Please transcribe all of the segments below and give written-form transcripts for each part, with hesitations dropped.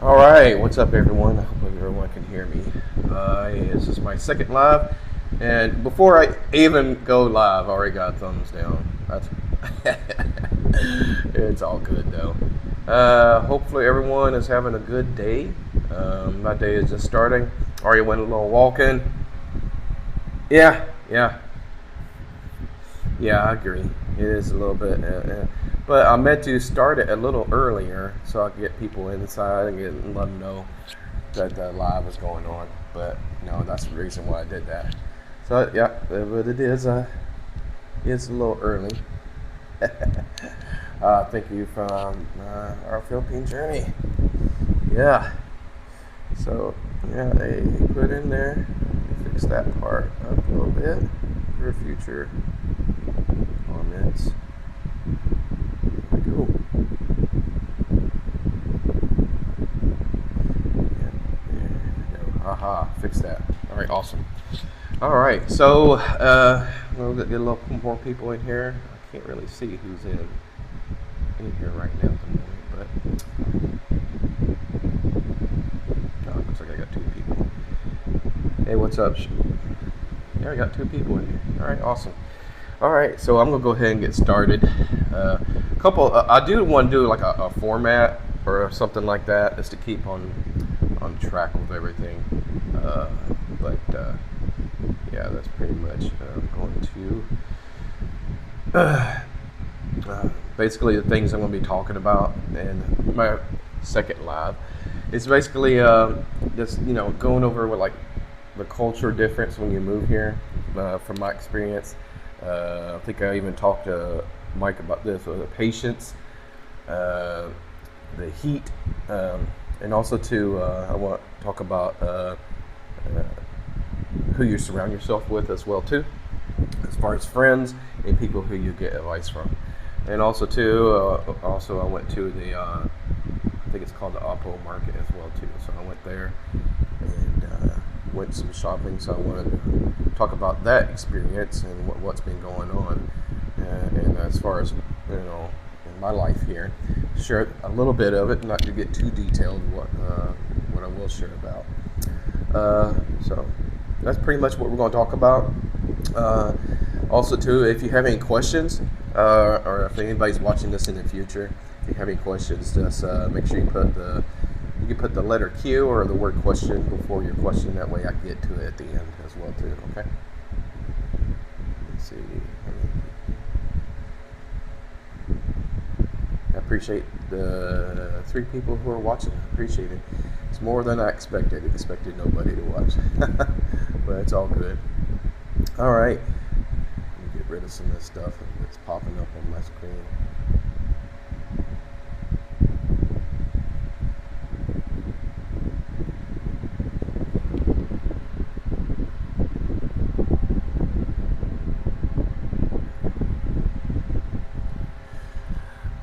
All right, what's up, everyone? I hope everyone can hear me. This is my second live, and before I even go live, I already got a thumbs down. That's it's all good though. Hopefully, everyone is having a good day. My day is just starting. Already went a little walking. Yeah, yeah, yeah. I agree. It is a little bit. But I meant to start it a little earlier so I could get people inside and let them know that the live was going on. But no, that's the reason why I did that. So yeah, but it is. It's a little early. Thank you from our Philippine journey. Yeah. So yeah, they put in there. Fix that part up a little bit for future comments. Cool. Yeah, there we go. Aha, fix that. All right, awesome. All right, so we'll get a little more people in here. I can't really see who's in here right now at the moment, but looks like I got two people. Hey, what's up? Yeah, I got two people in here. All right, awesome. All right, so I'm gonna go ahead and get started. I do want to do like a format or something like that, just to keep on track with everything. But yeah, that's pretty much going to basically the things I'm going to be talking about in my second live. It's basically just going over with like the culture difference when you move here. From my experience, I think I even talked to Mike about this with the patience, the heat, and also too I want to talk about who you surround yourself with as well too, as far as friends and people who you get advice from. And also too, I went to the I think it's called the Oppo Market as well too. So I went there and went some shopping. So I wanted to talk about that experience and what's been going on. And as far as in my life here, share a little bit of it, not to get too detailed. What I will share about. So that's pretty much what we're going to talk about. Also, too, if you have any questions, or if anybody's watching this in the future, if you have any questions, just make sure you can put the letter Q or the word question before your question. That way, I get to it at the end as well, too. Okay. Let's see. I appreciate the 3 people who are watching. I appreciate it. It's more than I expected. I expected nobody to watch. But it's all good. All right. Let me get rid of some of this stuff that's popping up on my screen.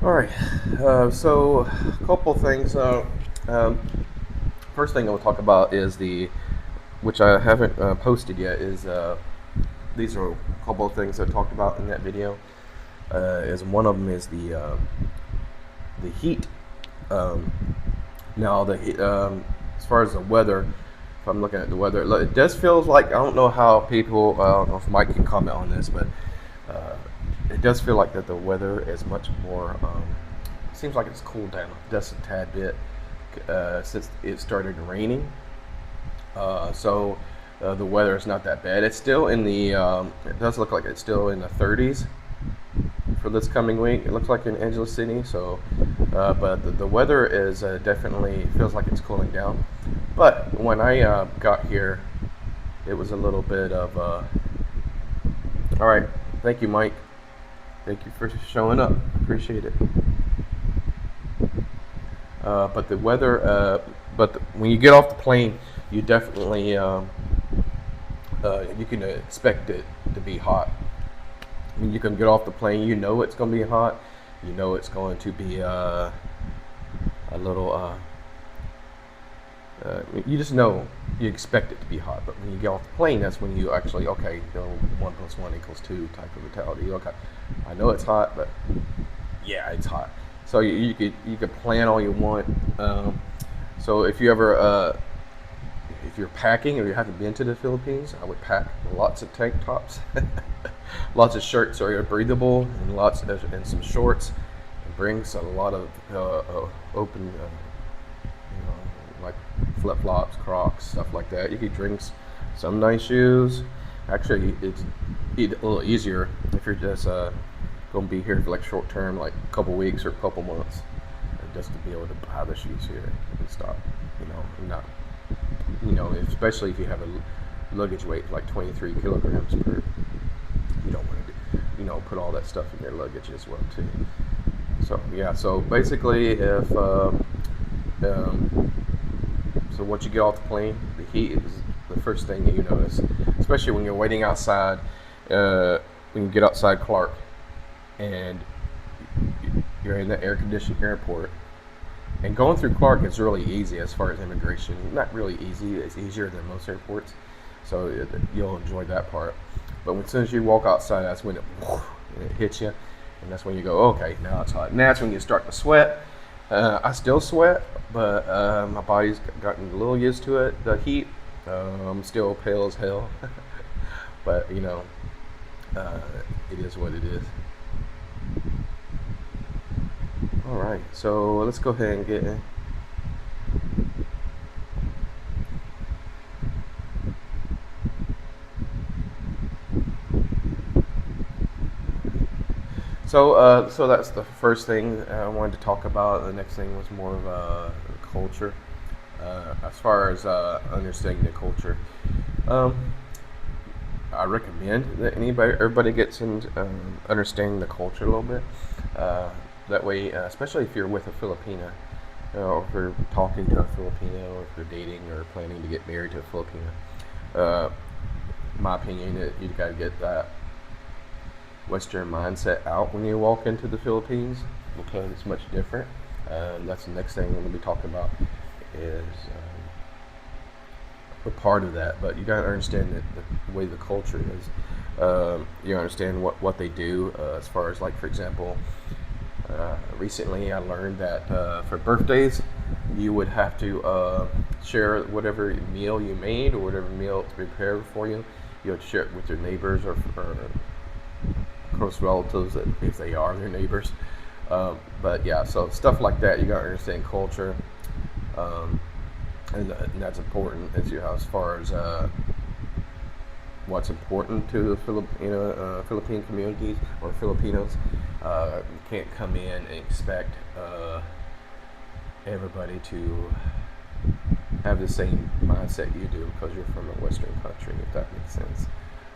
All right. So a couple things. First thing I will talk about is which I haven't posted yet, is these are a couple of things I talked about in that video. Is one of them is the heat. Now as far as the weather, if I'm looking at the weather, it does feel like, I don't know how people, I don't know if Mike can comment on this, but it does feel like that the weather is much more. Seems like it's cooled down just a tad bit since it started raining. So the weather is not that bad. It's still in the. It does look like it's still in the 30s for this coming week. It looks like in Angeles City. So, but the weather is definitely feels like it's cooling down. But when I got here, it was a little bit of. All right, thank you, Mike. Thank you for showing up. Appreciate it. But the weather, when you get off the plane, you definitely you can expect it to be hot. When you can get off the plane, you know it's going to be hot. You know it's going to be a little. You just know you expect it to be hot. But when you get off the plane, that's when you actually 1 + 1 = 2 type of mentality. Okay, I know it's hot, but yeah, it's hot. So you could plan all you want. So if you're packing or you haven't been to the Philippines, I would pack lots of tank tops, lots of shirts so you're breathable, and some shorts. It brings a lot of open, like flip flops, Crocs, stuff like that. You could bring some nice shoes. Actually, it's a little easier if you're just going to be here for like short term, like a couple weeks or a couple months, just to be able to buy the shoes here and stop, and not, especially if you have a luggage weight like 23 kilograms per. You don't want to, put all that stuff in your luggage as well too. So yeah, so basically, if so once you get off the plane, the heat is the first thing that you notice, especially when you're waiting outside. When you get outside Clark, and you're in the air-conditioned airport, and going through Clark is really easy as far as immigration. Not really easy; it's easier than most airports, so you'll enjoy that part. But as soon as you walk outside, that's when it hits you, and that's when you go, okay, now it's hot. And that's when you start to sweat. I still sweat, but my body's gotten a little used to it. The heat, I'm still pale as hell, but it is what it is. All right, so let's go ahead and get in. So that's the first thing I wanted to talk about. The next thing was more of culture. As far as understanding the culture, I recommend that everybody gets in understanding the culture a little bit. That way, especially if you're with a Filipina, or if you're talking to a Filipino, or if you're dating or planning to get married to a Filipina. My opinion, you got to get that Western mindset out when you walk into the Philippines, because it's much different. That's the next thing I'm going to be talking about, is a part of that. But you got to understand that the way the culture is. You understand what they do, as far as, like, for example, recently I learned that for birthdays you would have to share whatever meal you made, or whatever meal to prepare for you. You would share it with your neighbors or close relatives, if they are their neighbors. But yeah, so stuff like that, you got to understand culture, and that's important as far as what's important to the Philippine communities or Filipinos. You can't come in and expect everybody to have the same mindset you do because you're from a Western country, if that makes sense.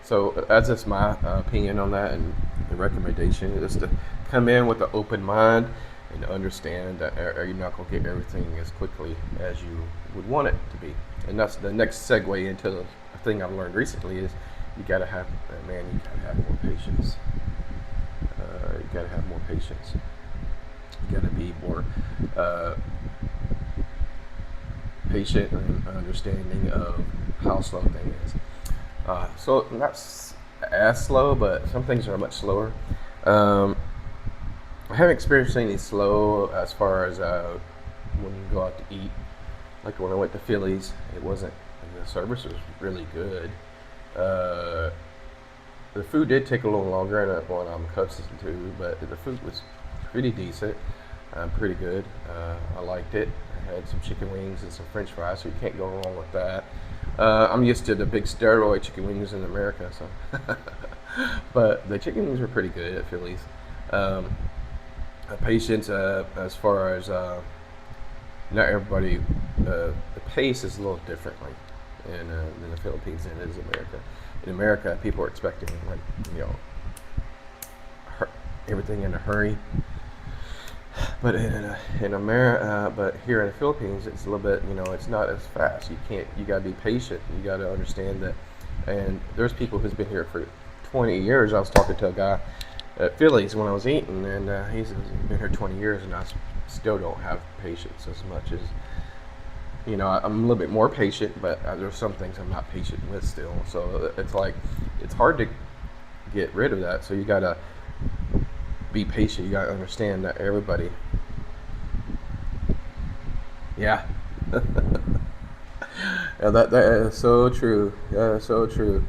So that's just my opinion on that, and the recommendation is to come in with an open mind and understand that you're not going to get everything as quickly as you would want it to be. And that's the next segue into the thing I've learned recently, is you got to have more patience. You got to have more patience. You got to be more patient and understanding of how slow things is. So not as slow, but some things are much slower. I haven't experienced any slow as far as when you go out to eat. Like when I went to Philly's, the service was really good. The food did take a little longer, and that's what I'm accustomed to, but the food was pretty decent, pretty good. I liked it. I had some chicken wings and some French fries, so you can't go wrong with that. I'm used to the big steroid chicken wings in America, so but the chicken wings were pretty good at Philly's. Patience, as far as not everybody, the pace is a little different, like in the Philippines than it is America. In America, people are expecting everything in a hurry. But in America, but here in the Philippines, it's a little bit, it's not as fast. You gotta be patient. You gotta understand that. And there's people who's been here for 20 years. I was talking to a guy at Philly's when I was eating, and he says he's been here 20 years, and I still don't have patience as much as, I'm a little bit more patient, but there's some things I'm not patient with still. So it's like, it's hard to get rid of that. So you gotta be patient. You gotta understand that everybody. Yeah. Yeah, that is so true. Yeah, so true.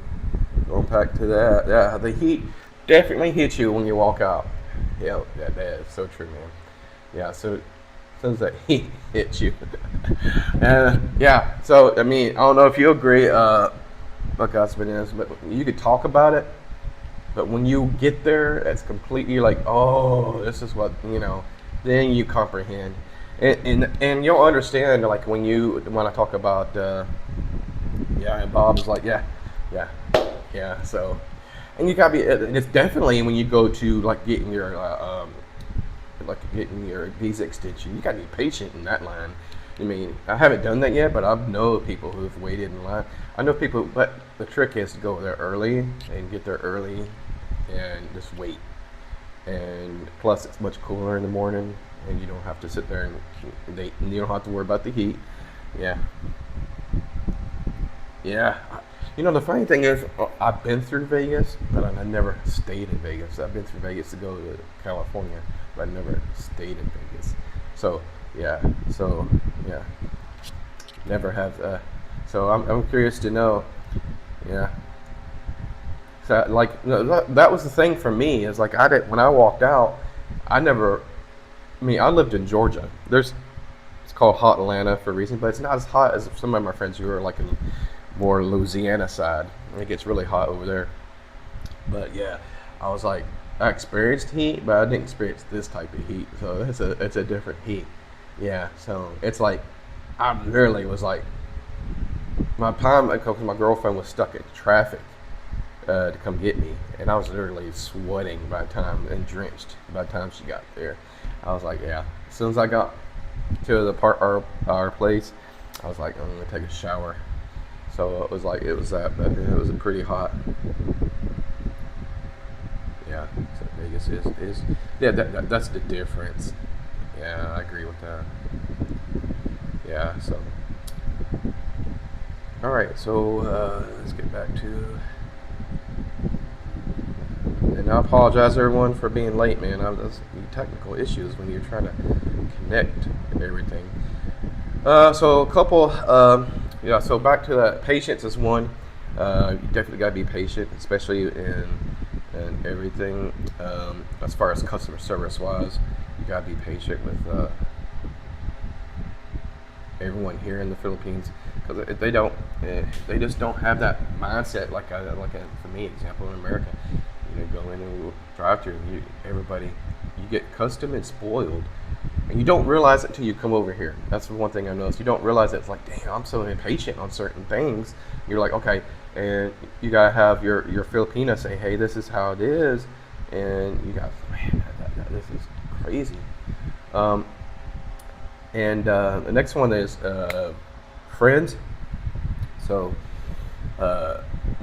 Going back to that, yeah, the heat definitely hits you when you walk out. Yeah, that is so true, man. Yeah, so as soon as that heat hits you, and yeah, so I mean, I don't know if you agree, like husband is, but you could talk about it, but when you get there, it's completely like, oh, this is what Then you comprehend, and you'll understand like when I talk about, yeah, and Bob is like, yeah, yeah, yeah. So, and you gotta be. It's definitely when you go to like getting your visa extension, you gotta be patient in that line. I mean, I haven't done that yet, but I know people who've waited in line. I know people, but the trick is to go there early and get there early and just wait. And plus, it's much cooler in the morning, and you don't have to sit there and you don't have to worry about the heat. Yeah, yeah. The funny thing is, I've been through Vegas, but I never stayed in Vegas. I've been through Vegas to go to California, but I never stayed in Vegas. So, yeah. So, yeah. Never have. So, I'm curious to know. Yeah. So, like, that was the thing for me, is like, when I walked out, I never, I mean, I lived in Georgia. It's called Hot Atlanta for a reason, but it's not as hot as some of my friends who are like in more Louisiana side. It gets really hot over there. But yeah, I was like, I experienced heat, but I didn't experience this type of heat. So it's a different heat. Yeah, so it's like I literally was like, my time because my girlfriend was stuck in traffic to come get me, and I was literally sweating by the time and drenched by the time she got there. I was like, yeah. As soon as I got to the our place, I was like, I'm gonna take a shower. So it was pretty hot. Yeah, so Vegas is yeah, that's the difference. Yeah, I agree with that. Yeah, so all right, so let's get back to. And I apologize everyone for being late, man. That's technical issues when you're trying to connect and everything. So a couple. Yeah, so back to that. Patience is one. You definitely gotta be patient, especially in everything. As far as customer service wise, you gotta be patient with everyone here in the Philippines, because if they just don't have that mindset for me example in America. Go in and drive through, and you get accustomed and spoiled, and you don't realize it until you come over here. That's the one thing I noticed. You don't realize it. It's like, damn, I'm so impatient on certain things. You're like, okay, and you gotta have your Filipino say, hey, this is how it is, and you got, man, this is crazy. And the next one is friends. So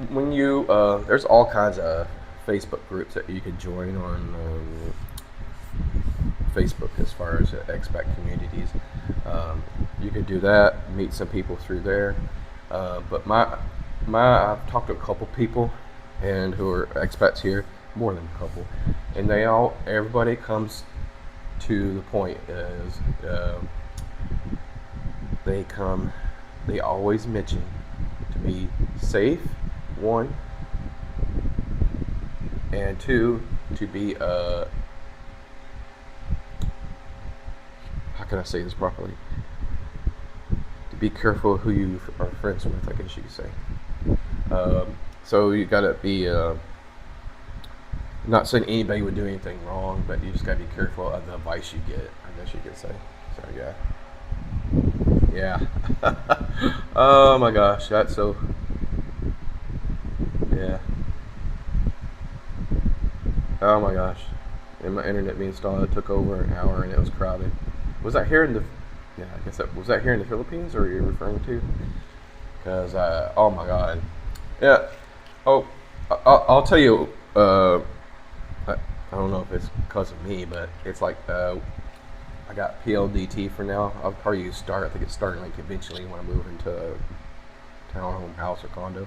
when you there's all kinds of Facebook groups that you can join on Facebook as far as expat communities. You could do that, meet some people through there. But I've talked to a couple people and who are expats here, more than a couple, and everybody comes to the point is they always mention to be safe, one, and two, to be how can I say this properly? To be careful who you are friends with, I guess you could say. So you gotta be not saying anybody would do anything wrong, but you just gotta be careful of the advice you get, I guess you could say. So yeah. Oh my gosh, that's so. Yeah. Oh my gosh. And my internet being installed, it took over an hour and it was crowded. Was that here in the? Yeah, I guess was that here in the Philippines, or are you referring to? Because oh my god. Yeah. Oh, I'll tell you. I don't know if it's because of me, but it's like I got PLDT for now. I'll probably use Start. I think it's starting like eventually when I move into a townhome house or condo.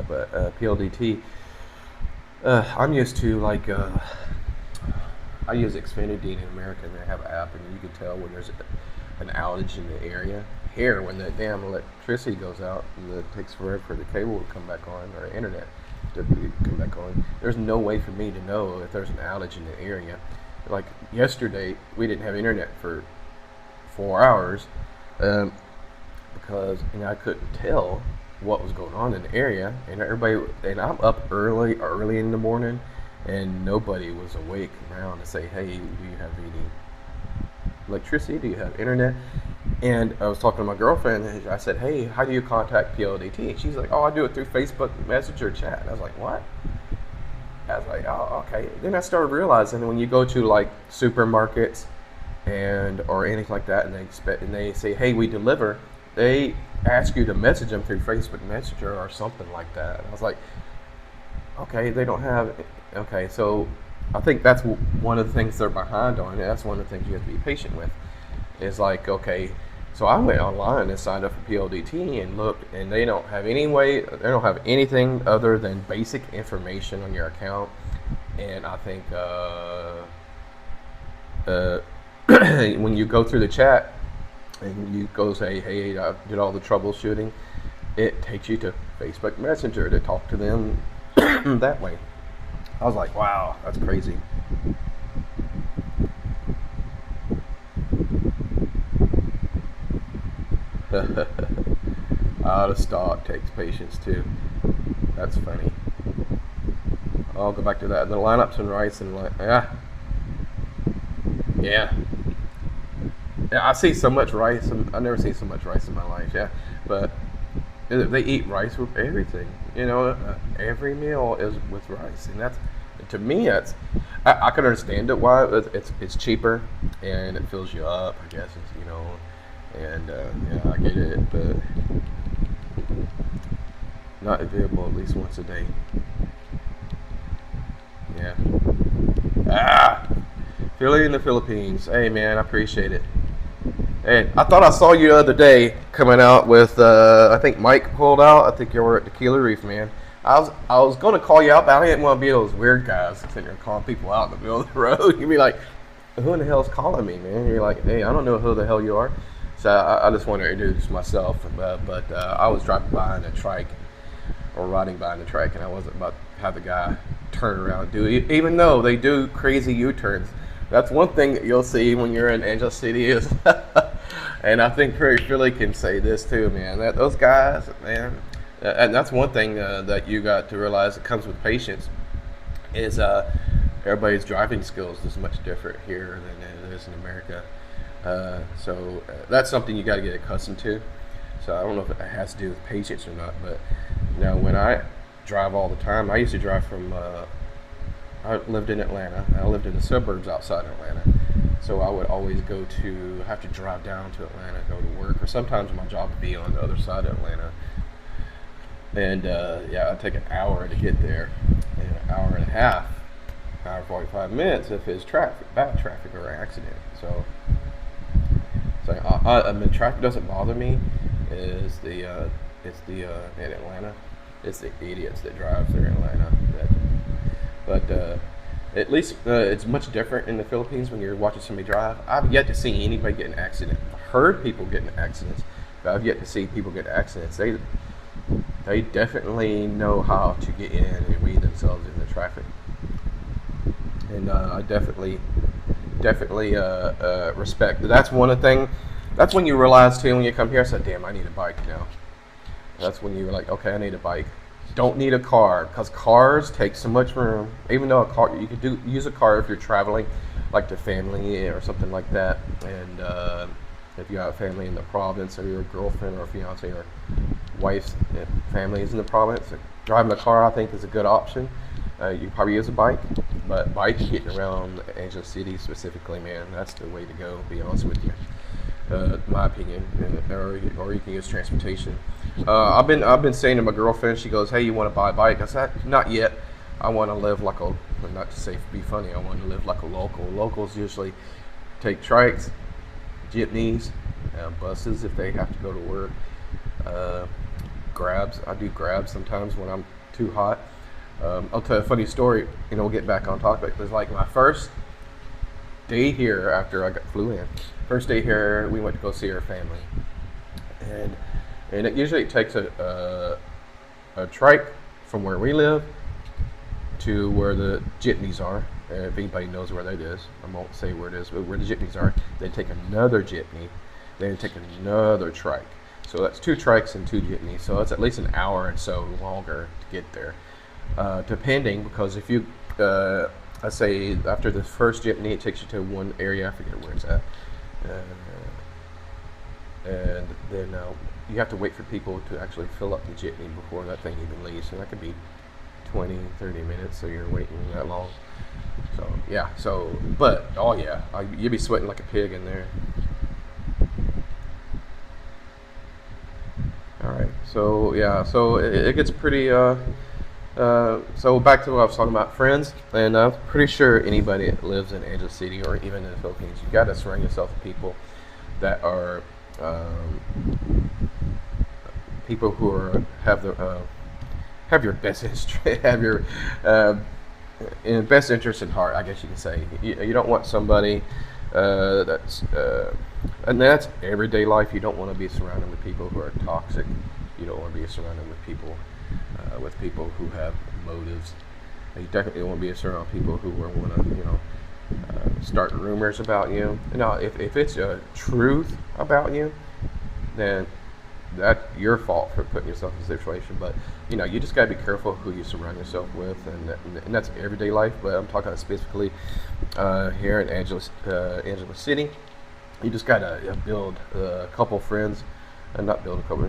But PLDT. I'm used to I use Xfinity in America, and they have an app, and you can tell when there's an outage in the area. here when the damn electricity goes out and it takes forever for the cable to come back on or internet to come back on. There's no way for me to know if there's an outage in the area. Like yesterday, we didn't have internet for 4 hours because I couldn't tell what was going on in the area, and I'm up early in the morning, and nobody was awake around to say, hey, do you have any electricity? Do you have internet? And I was talking to my girlfriend, and I said, hey, how do you contact PLDT? And she's like, oh, I do it through Facebook Messenger chat. And I was like, what? I was like, oh, okay. Then I started realizing when you go to like supermarkets or anything like that, and they say, hey, we deliver, they ask you to message them through Facebook Messenger or something like that. And I was like, okay, they don't have. Okay, so I think that's one of the things they're behind on. That's one of the things you have to be patient with. Is like, okay, so I went online and signed up for PLDT and looked, and they don't have anything other than basic information on your account. And I think when you go through the chat and you go say, hey, I did all the troubleshooting, it takes you to Facebook Messenger to talk to them that way. I was like, wow, that's crazy. Out of stock takes patience too. That's funny. I'll go back to that. The lineups and rice and yeah. I see so much rice. I've never seen so much rice in my life. Yeah, but they eat rice with everything. Every meal is with rice, and that's, to me, I can understand it why it's cheaper and it fills you up. I guess and yeah, I get it, but not available at least once a day. Yeah. Philly in the Philippines. Hey man, I appreciate it. Hey, I thought I saw you the other day coming out with I think Mike pulled out. I think you were at Tequila Reef, man. I was gonna call you out, but I didn't want to be those weird guys sitting there calling people out in the middle of the road. You'd be like, who in the hell's calling me, man? And you're like, hey, I don't know who the hell you are. So I just want to introduce myself, but I was driving by in a trike, or riding by in a trike, and I wasn't about to have the guy turn around and do it, even though they do crazy U-turns. That's one thing that you'll see when you're in Angel City is, and I think Prairie Philly can say this too, man, that those guys, man, and that's one thing that you got to realize that comes with patience is everybody's driving skills is much different here than it is in America. So that's something you got to get accustomed to. So I don't know if it has to do with patience or not, but when I drive all the time, I used to drive from. I lived in Atlanta. I lived in the suburbs outside Atlanta, so I would always have to drive down to Atlanta, go to work, or sometimes my job would be on the other side of Atlanta. And I'd take an hour to get there, and an hour and a half, hour 45 minutes if it's bad traffic or accident. So. I mean, traffic doesn't bother me. In Atlanta, it's the idiots that drive through Atlanta. But at least it's much different in the Philippines when you're watching somebody drive. I've yet to see anybody get in an accident. I've heard people get in accidents, but I've yet to see people get in accidents. They definitely know how to get in and read themselves in the traffic, and I definitely respect. That's one of the things. That's when you realize too, when you come here, I said, damn, I need a bike now. That's when you're like, okay, I need a bike. Don't need a car, because cars take so much room. Even though a car, you could use a car if you're traveling, like to family or something like that. And if you have a family in the province, or your girlfriend or fiance or wife's family is in the province, driving a car, I think, is a good option. You probably use a bike, but bike getting around Angel City specifically, man, that's the way to go. To be honest with you, my opinion, or you can use transportation. I've been saying to my girlfriend, she goes, "Hey, you want to buy a bike?" I said, "Not yet. I want to live like not to say be funny. I want to live like a local. Locals usually take trikes, jeepneys, buses if they have to go to work. Grabs. I do grabs sometimes when I'm too hot." I'll tell you a funny story. We'll get back on topic. It was like my first day here after I flew in. First day here, we went to go see our family, and it usually takes a trike from where we live to where the jitneys are. If anybody knows where that is, I won't say where it is, but where the jitneys are, they take another jitney, then take another trike. So that's 2 trikes and 2 jitneys. So it's at least an hour and so longer to get there, depending, because if you, I say after the first jitney, it takes you to one area. I forget where it's at, and then you have to wait for people to actually fill up the jitney before that thing even leaves. So that could be 20, 30 minutes. So you're waiting that long. So yeah. So but oh yeah, you'd be sweating like a pig in there. All right. So yeah. So it gets pretty. So back to what I was talking about, friends, and I'm pretty sure anybody that lives in Angeles City or even in the Philippines, you got to surround yourself with people that are people who are have your best interest, have your best interest in heart, I guess you can say. You don't want somebody that's and that's everyday life. You don't want to be surrounded with people who are toxic. You don't want to be surrounded with people who have motives. You definitely don't want to be surrounded with people who want to, start rumors about you. Now, if it's a truth about you, then that's your fault for putting yourself in a situation. But you just gotta be careful who you surround yourself with, and that's everyday life. But I'm talking specifically here in Angeles City. You just gotta build a couple friends, and not build a couple.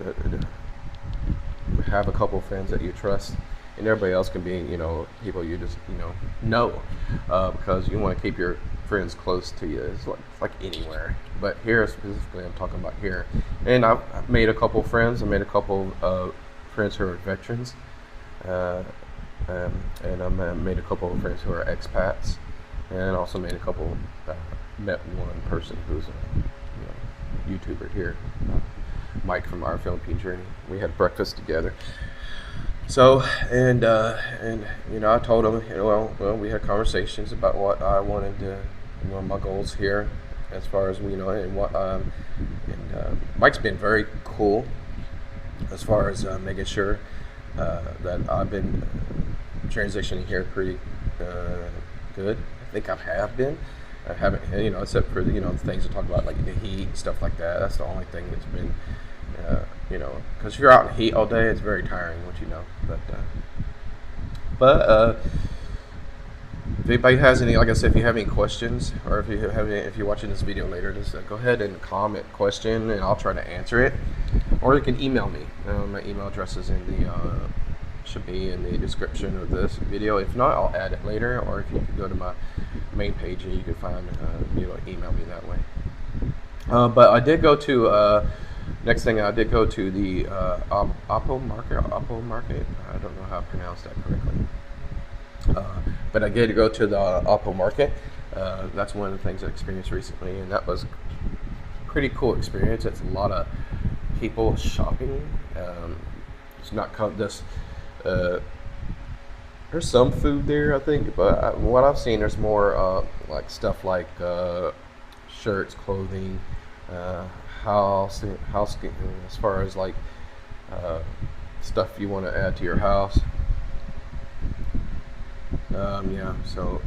Have a couple friends that you trust, and everybody else can be people you just know, because you want to keep your friends close to you. It's like anywhere, but here specifically I'm talking about here. And I've made a couple friends. I made a couple friends who are veterans, and I made a couple of friends who are expats, and also made a couple met one person who's a YouTuber here, Mike from Our Philippine Journey. We had breakfast together. So and I told him, well, we had conversations about what I wanted to, my goals here, as far as and what Mike's been very cool as far as making sure that I've been transitioning here pretty good. I think I have been. I haven't, except for the things to talk about, like the heat and stuff like that. That's the only thing that's been, because if you're out in the heat all day, it's very tiring, which But if anybody has any, like I said, if you have any questions, or if you're watching this video later, just go ahead and comment question, and I'll try to answer it. Or you can email me. My email address is should be in the description of this video. If not, I'll add it later. Or if you can go to my main page and you can find, email me that way. But I did go to next thing. I did go to the Oppo Market. I don't know how to pronounce that correctly. But I did go to the Oppo Market. That's one of the things I experienced recently, and that was a pretty cool experience. It's a lot of people shopping. It's not this. There's some food there, I think, but what I've seen, there's more like stuff like shirts, clothing, house, as far as like stuff you want to add to your house. So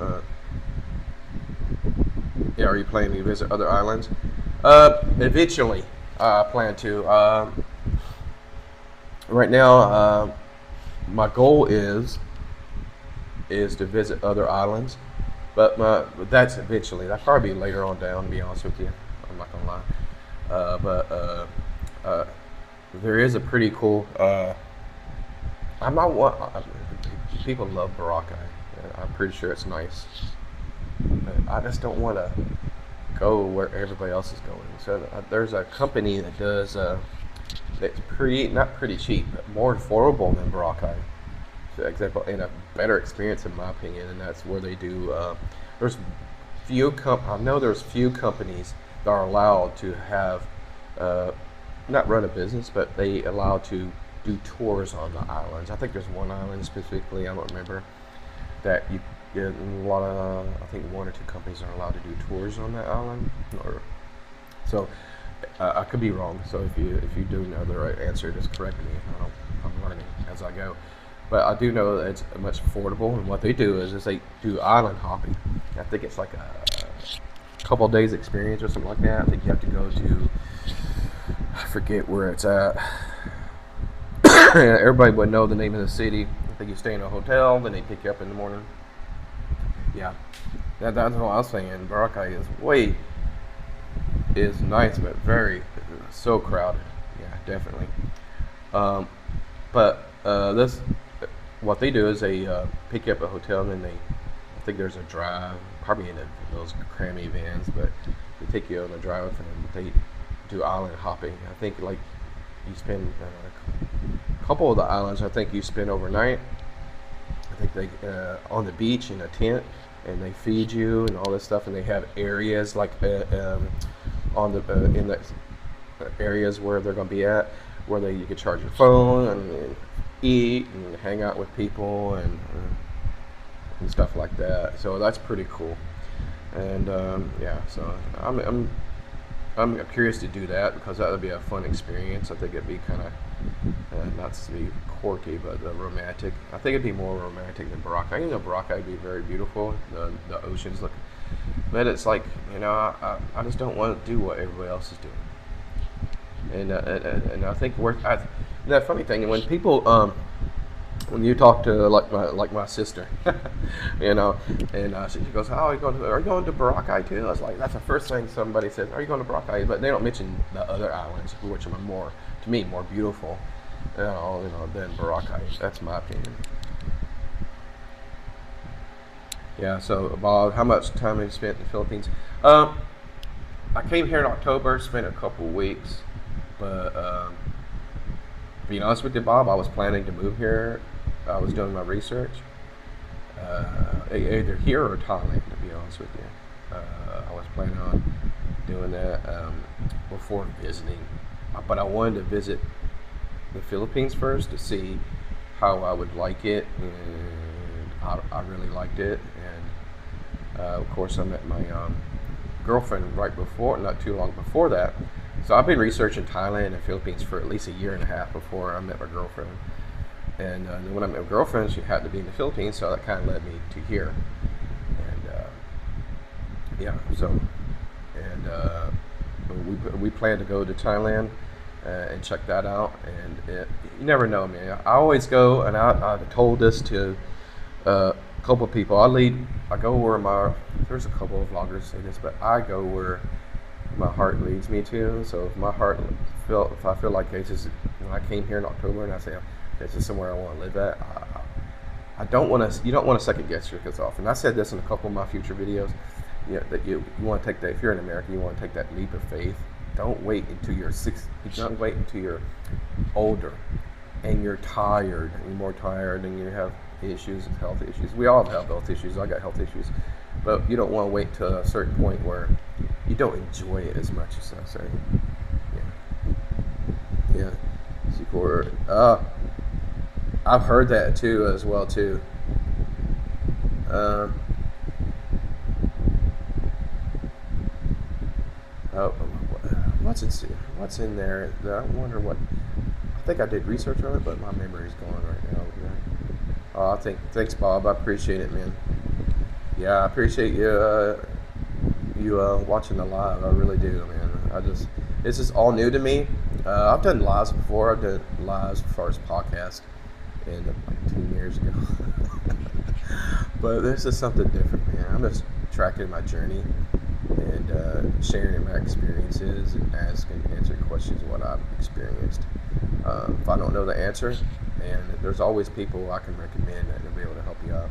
are you planning to visit other islands? Eventually, I plan to. Right now, my goal is to visit other islands, but that's eventually. That'll probably be later on down, to be honest with you. I'm not gonna lie. But there is a pretty cool. People love Boracay. I'm pretty sure it's nice, but I just don't want to go where everybody else is going. So there's a company that does that's not pretty cheap, but more affordable than Boracay. For example, and a better experience in my opinion, and that's where they do. There's I know there's few companies that are allowed to have not run a business, but they allow to do tours on the islands. I think there's one island specifically, I don't remember, that you get a lot of, I think 1 or 2 companies are allowed to do tours on that island. So I could be wrong, so if you do know the right answer, just correct me. I'm learning as I go. But I do know that it's much affordable, and what they do is they do island hopping. I think it's like a couple of days experience or something like that. I think you have to go to, I forget where it's at. Everybody would know the name of the city. I think you stay in a hotel, then they pick you up in the morning. Yeah, that's what I was saying. Boracay is nice, but very so crowded. Yeah, definitely. Um, but this, what they do is they pick you up at a hotel, and then I think there's a drive, probably in those crammy vans, but they take you on a drive, and they do island hopping. I think like you spend a couple of the islands. I think you spend overnight. I think they on the beach in a tent, and they feed you and all this stuff, and they have areas like on the in the areas where they're going to be at, where you can charge your phone and eat and hang out with people and stuff like that. So that's pretty cool. And yeah, so I'm curious to do that because that would be a fun experience. I think it'd be kind of not to be quirky, but romantic. I think it'd be more romantic than Boracay. You know, Boracay would be very beautiful. The oceans look, but it's like, you know, I just don't want to do what everybody else is doing. And I think that funny thing when people when you talk to like my sister, you know, and she goes, "How are you going to Boracay too?" I was like, "That's the first thing somebody says. Are you going to Boracay?" But they don't mention the other islands, which are more, to me, more beautiful, than Boracay. That's my opinion. Yeah. So, Bob, how much time have you spent in the Philippines? I came here in October, spent a couple weeks, but to be honest with you, Bob, I was planning to move here. I was doing my research, either here or Thailand. To be honest with you, I was planning on doing that before visiting, but I wanted to visit the Philippines first to see how I would like it, and I really liked it. And of course, I met my girlfriend not too long before that. So I've been researching Thailand and Philippines for at least a year and a half before I met my girlfriend. And then when I met my girlfriend, she had to be in the Philippines, so that kind of led me to here. And yeah, so and we plan to go to Thailand and check that out. And you never know, man. I always go, and I've told this to a couple of people. I go where there's a couple of vloggers say this, but I go where my heart leads me to. So if I feel like it's just, when I came here in October and I say this is somewhere I want to live at, I don't want to. You don't want to second guess yourself. And I said this in a couple of my future videos. That you want to take that. If you're in America, you want to take that leap of faith. Don't wait until you're 60. Don't wait until you're older and you're tired. And you're more tired and you have issues, health issues. We all have health issues. I got health issues, but you don't want to wait to a certain point where you don't enjoy it as much as I say. Yeah. Secor. I've heard that too as well too. What's in there? I wonder what. I think I did research on it, but my memory's gone right now. Thanks, Bob. I appreciate it, man. Yeah, I appreciate you watching the live. I really do, man. This is all new to me. I've done lives before. I've done lives as far as podcast, and like 2 years ago. But this is something different, man. I'm just tracking my journey and sharing my experiences and answering questions what I've experienced. If I don't know the answer, and there's always people I can recommend that will be able to help you out.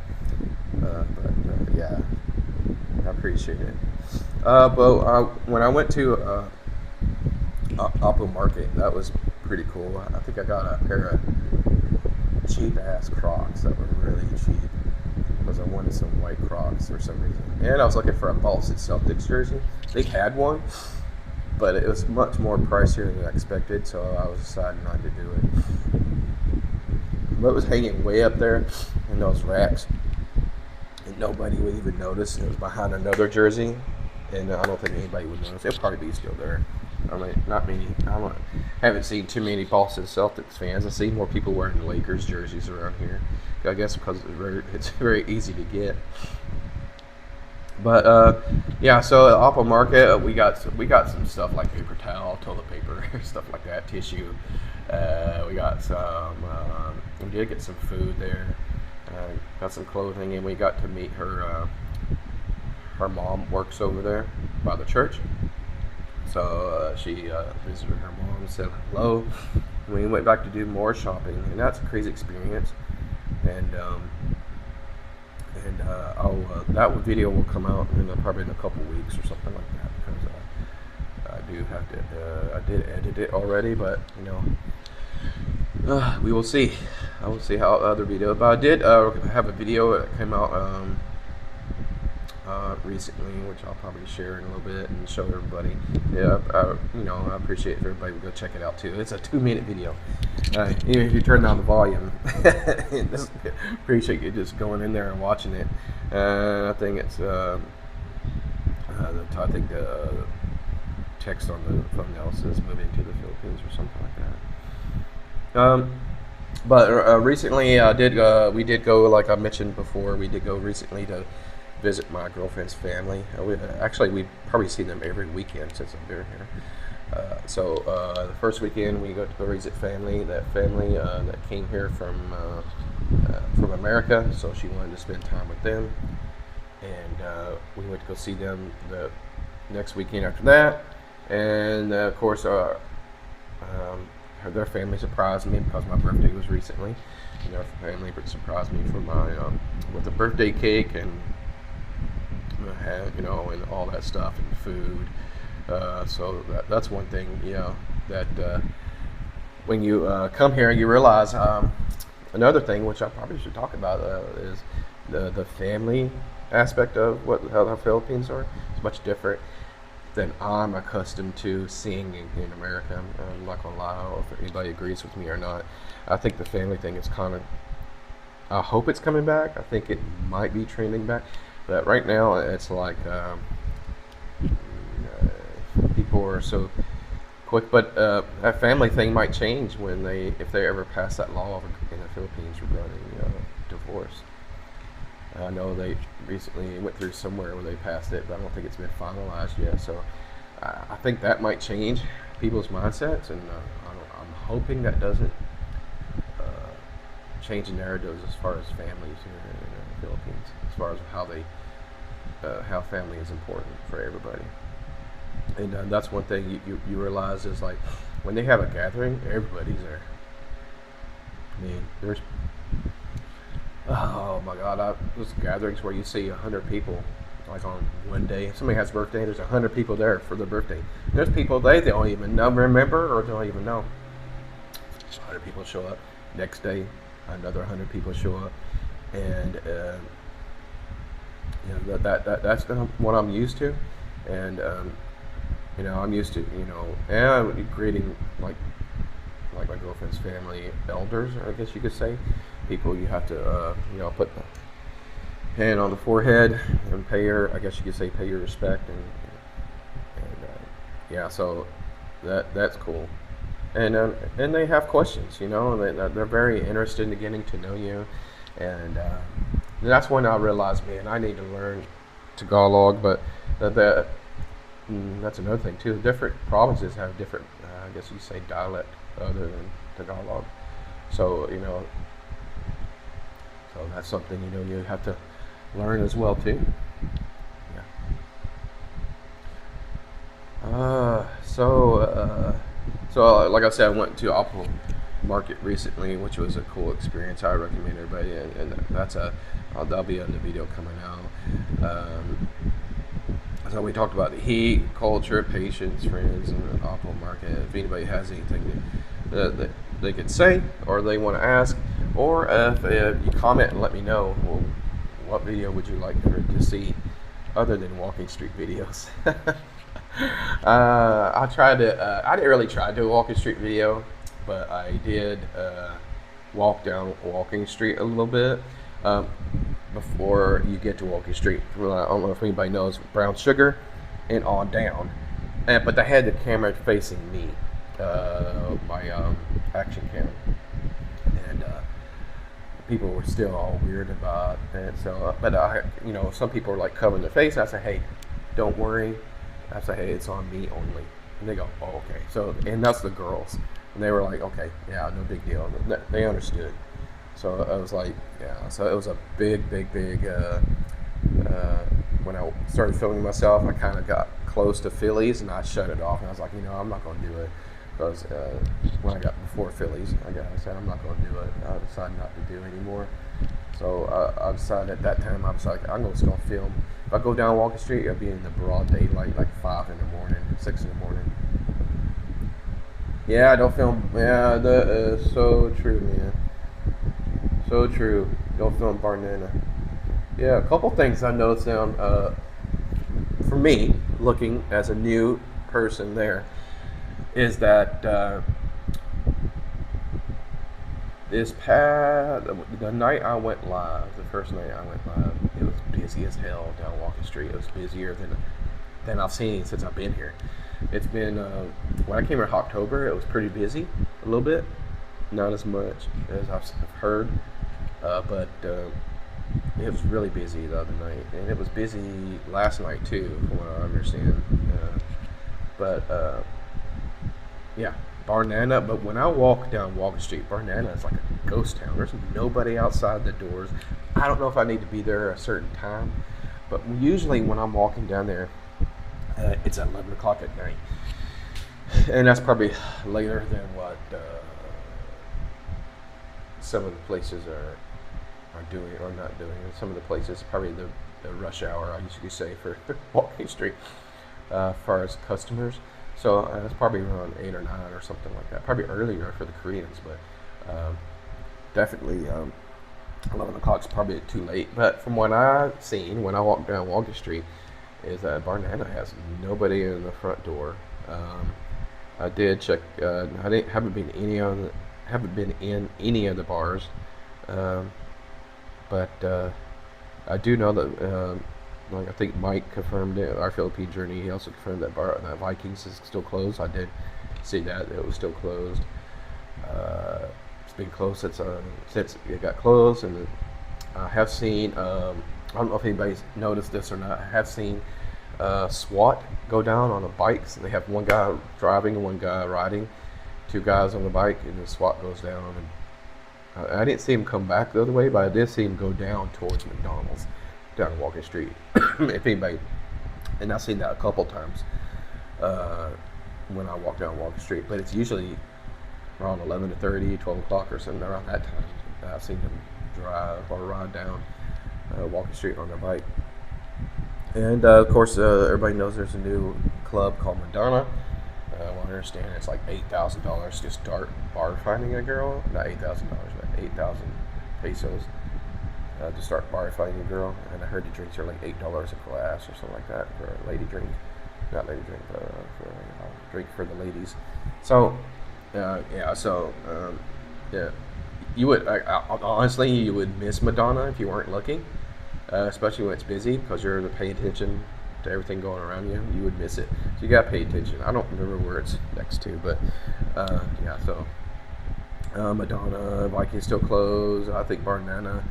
But yeah, I appreciate it. But when I went to Apple Market, that was pretty cool. I think I got a pair of cheap ass Crocs that were really cheap because I wanted some white Crocs for some reason, and I was looking for a Boston Celtics jersey. They had one, but it was much more pricier than I expected, so I was deciding not to do it. But it was hanging way up there in those racks, and nobody would even notice. It was behind another jersey, and I don't think anybody would notice. It'll probably be still there. I mean, not many. Haven't seen too many Boston Celtics fans. I see more people wearing Lakers jerseys around here. I guess because it's very easy to get. But yeah, so at Apple Market, we got some stuff like paper towel, toilet paper, stuff like that, tissue. We got some. We did get some food there. Got some clothing, and we got to meet her. Her mom works over there by the church, so she visited her mom, said hello. And we went back to do more shopping, and that's a crazy experience. And that video will come out in probably in a couple weeks or something like that, because I do have to. I did edit it already, but we will see. I will see how other video. But I did have a video that came out recently, which I'll probably share in a little bit and show everybody. Yeah, I appreciate if everybody would go check it out too. It's a 2-minute video. Even if you turn down the volume, appreciate you just going in there and watching it. I think it's I think the text on the thumbnail says moving to the Philippines or something like that. But recently we did go, like I mentioned before, we did go recently to visit my girlfriend's family. We probably see them every weekend since I've been here. So the first weekend we got to go visit family. That family that came here from America, so she wanted to spend time with them, and we went to go see them the next weekend after that. And of course, their family surprised me because my birthday was recently. And their family surprised me for my with a birthday cake and and all that stuff and food. So that's one thing, that when you come here, you realize another thing, which I probably should talk about, is the family aspect of how the Philippines are. It's much different than I'm accustomed to seeing in America. I'm not gonna lie, if anybody agrees with me or not. I think the family thing is I hope it's coming back. I think it might be trending back. But right now, it's like people are so quick. But that family thing might change if they ever pass that law in the Philippines regarding divorce. I know they recently went through somewhere where they passed it, but I don't think it's been finalized yet. So I think that might change people's mindsets, and I'm hoping that doesn't change the narratives as far as families here in the Philippines, as far as how family is important for everybody. And that's one thing you realize is, like, when they have a gathering, everybody's there. I mean, oh my God, those gatherings where you see 100 people, like on one day. If somebody has a birthday, there's 100 people there for the birthday. There's people they don't even remember or don't even know. 100 people show up. Next day, another 100 people show up, and that's what I'm used to, and I'm used to and greeting like my girlfriend's family elders, I guess you could say, people you have to put the hand on the forehead and pay your respect, and so that's cool. And they have questions, and they're very interested in getting to know you, and that's when I realized, man, I need to learn Tagalog. But that's another thing too. Different provinces have different, I guess you say, dialect other than Tagalog. So so that's something you have to learn as well too. Yeah. So like I said, I went to Apple Market recently, which was a cool experience. I recommend everybody, and that'll be on the video coming out. So we talked about the heat, culture, patience, friends, and the Apple Market. If anybody has anything that they could say or they want to ask, or if you comment and let me know, well, what video would you like to see other than walking street videos? I didn't really try to do a walking street video, but I did walk down Walking Street a little bit before you get to Walking Street. I don't know if anybody knows Brown Sugar and on down. but they had the camera facing me, my action cam, and people were still all weird about it. So, but some people were like covering their face. And I said, hey, don't worry. I said, hey, it's on me only. And they go, oh, okay. So, and that's the girls, and they were like, okay, yeah, no big deal. They understood. So I was like, yeah. So it was a big. When I started filming myself, I kind of got close to Phillies, and I shut it off. And I was like, I'm not going to do it because when I got before Phillies, I said I'm not going to do it. I decided not to do it anymore. So I decided at that time I was like, I'm just going to film. If I go down Walking Street, I'll be in the broad daylight, like 5 in the morning, 6 in the morning. Yeah, I don't film. Yeah, that is so true, man. So true. Don't film Barnana. Yeah, a couple things I noticed down for me, looking as a new person there, is that the night I went live, the first night I went live, it was busy as hell down Walking Street. It was busier than I've seen since I've been here. It's been when I came here in October, it was pretty busy a little bit, not as much as I've heard, but it was really busy the other night, and it was busy last night too, from what I understand. Yeah, Barnana. But when I walk down Walking Street, Barnana is like a ghost town. There's nobody outside the doors. I don't know if I need to be there at a certain time, but usually when I'm walking down there, it's at 11 o'clock at night, and that's probably later than what some of the places are doing or not doing. Some of the places, probably the rush hour, I usually say, for Walking Street, as far as customers. So it's probably around 8 or 9 or something like that. Probably earlier for the Koreans, but definitely 11 o'clock is probably too late. But from what I've seen when I walk down Walking Street, is that Barnana has nobody in the front door. I did check. Haven't been in any of the bars. But I do know that, like I think Mike confirmed it, our Philippine journey. He also confirmed that that Vikings is still closed. I did see that it was still closed. It's been closed since it got closed, and I have seen. I don't know if anybody's noticed this or not. I have seen SWAT go down on the bikes. They have one guy driving and one guy riding, 2 guys on the bike, and the SWAT goes down. And I didn't see him come back the other way, but I did see him go down towards McDonald's, down Walking Street. If anybody, and I've seen that a couple times when I walk down Walking Street, but it's usually around 11:30, 12 o'clock or something around that time. I've seen him drive or ride down Walking Street on their bike. And of course, everybody knows there's a new club called Madonna. I understand it's like $8,000 to start bar finding a girl. Not $8,000, but 8,000 pesos to start bar finding a girl. And I heard the drinks are like $8 a glass or something like that for a lady drink. Not lady drink, but for a drink for the ladies. So, yeah. So, yeah. You would honestly, you would miss Madonna if you weren't looking, especially when it's busy, because you're paying attention to everything going around you. You would miss it, so you gotta pay attention. I don't remember where it's next to, but yeah. So Madonna, Vikings still closed. I think Barnana.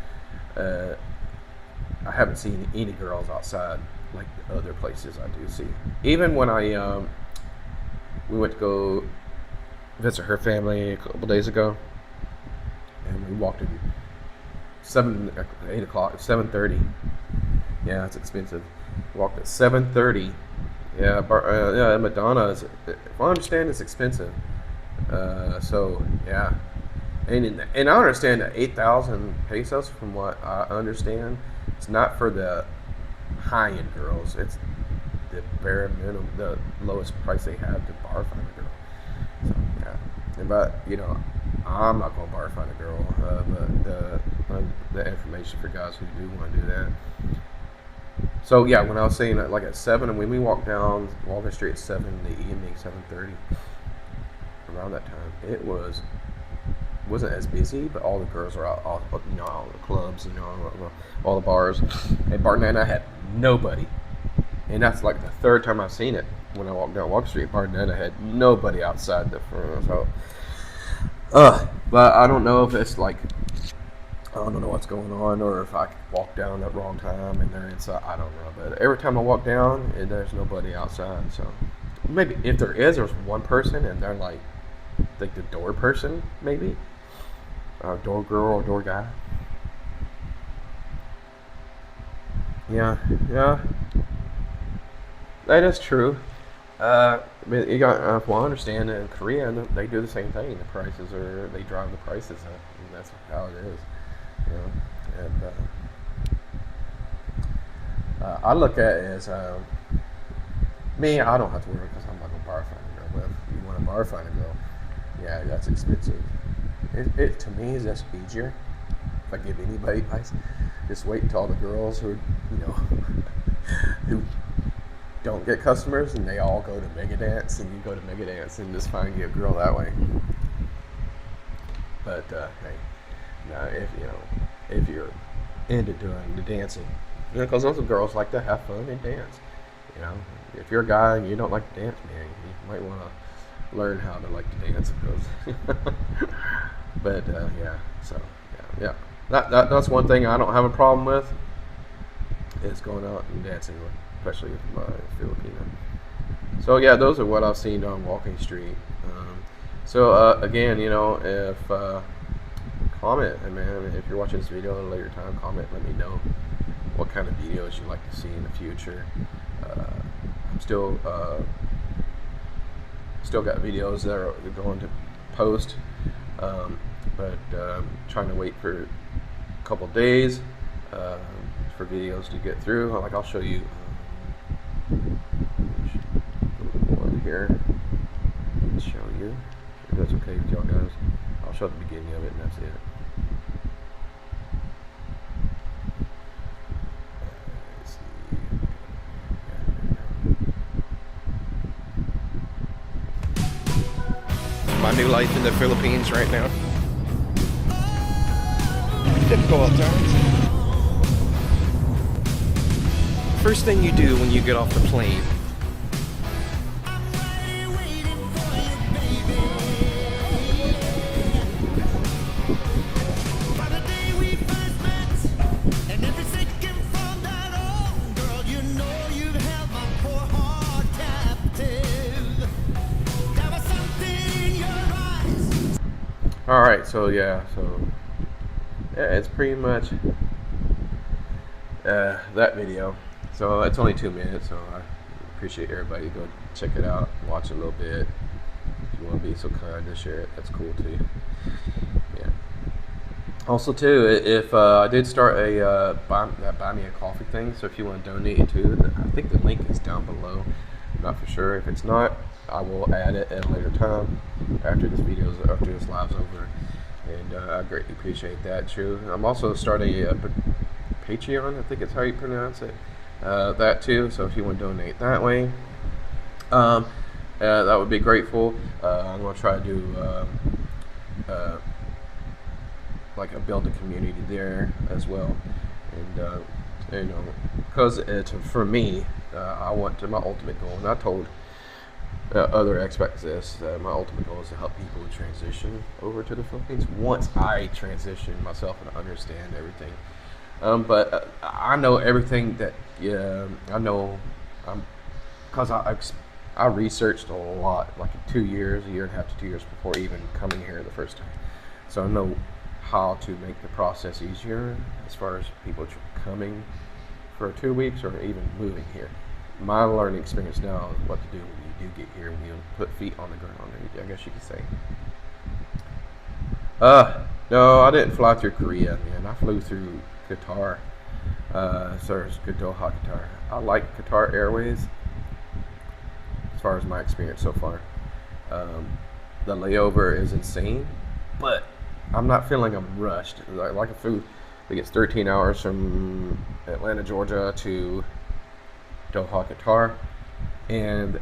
I haven't seen any girls outside like the other places I do see. Even when we went to go visit her family a couple days ago. And we walked in 8 o'clock, 7:30. Yeah, it's expensive. We walked at 7:30. Yeah, yeah, Madonna is. If I understand, it's expensive. So yeah, and I understand that 8,000 pesos, from what I understand, it's not for the high-end girls. It's the bare minimum, the lowest price they have to bar find a girl. So yeah, but I'm not going to bar find a girl, but the information for guys who do want to do that. So yeah, when I was saying that, like at 7, and when we walked down Walking Street at 7 in the evening, 7:30, around that time, it wasn't as busy, but all the girls were out, all the clubs, all the bars. And Barton and I had nobody, and that's like the 3rd time I've seen it. when I walked down Walk Street, pardon that, I had nobody outside the front. So, but I don't know if it's like, I don't know what's going on, or if I walk down at the wrong time and they're inside. I don't know. But every time I walk down, there's nobody outside. So maybe if there is, there's one person, and they're like the door person, maybe, door girl or door guy. Yeah, that is true. But you got, well, I understand that in Korea they do the same thing. The prices they drive the prices up, and that's how it is. You know, and I look at it as me. I don't have to worry because I'm not gonna bar find a girl. But if you want to bar find a girl, yeah, that's expensive. It to me is just easier. If I give anybody advice, just wait until all the girls who, who don't get customers and they all go to Mega Dance, and you go to Mega Dance and just find you a girl that way. But hey, now if you're into doing the dancing, because those girls like to have fun and dance. If you're a guy and you don't like to dance, man, you might want to learn how to like to dance. But yeah, so yeah. That's one thing I don't have a problem with, is going out and dancing, especially with my Filipino. So yeah, those are what I've seen on Walking Street. So again, if comment, and man, if you're watching this video at a later time, comment, let me know what kind of videos you'd like to see in the future. I'm still got videos that are going to post, but trying to wait for a couple days for videos to get through. Like, I'll show you one here. Show you if that's okay with y'all guys. I'll show the beginning of it, and that's it. My new life in the Philippines right now. Difficult times. First thing you do when you get off the plane. Alright, so yeah, it's pretty much that video. So it's only 2 minutes, so I appreciate everybody. Go check it out, watch it a little bit. If you want to be so kind to share it, that's cool too. Yeah. Also too, if I did start a buy me a coffee thing, so if you want to donate too, I think the link is down below. I'm not for sure. If it's not, I will add it at a later time after this live's over, and I greatly appreciate that too. I'm also starting a Patreon, I think it's how you pronounce it, that too. So if you want to donate that way, that would be grateful. I'm gonna try to do like build a community there as well, and because for me, I want to, my ultimate goal, and I told other expats this, my ultimate goal is to help people transition over to the Philippines once I transition myself and understand everything. But I know everything that I know, because I researched a lot, like a year and a half to 2 years before even coming here the first time. So I know how to make the process easier as far as people coming for 2 weeks or even moving here. My learning experience now is what to do when you do get here, when you put feet on the ground, I guess you could say. No, I didn't fly through Korea, man. I flew through Qatar. So it's Doha, Qatar. I like Qatar Airways as far as my experience so far. The layover is insane, but I'm not feeling I'm rushed. Like a food, I think it's 13 hours from Atlanta, Georgia to Doha, Qatar, and